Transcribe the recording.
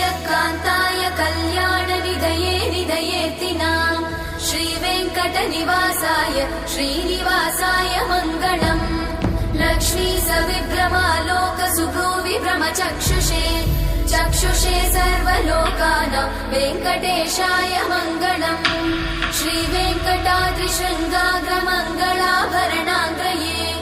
श्रीयकान्ताय कल्याणनिधये निधयेऽर्तिनाम् श्रीवेङ्कटनिवासाय श्रीनिवासाय मङ्गलम् लक्ष्मी सविभ्रमालोकसुभ्रूविभ्रमचक्षुषे चक्षुषे सर्वलोकानां वेङ्कटेशाय मङ्गलम् श्रीवेङ्कटाद्रिशृङ्गाग्रमङ्गलाभरणाङ्गये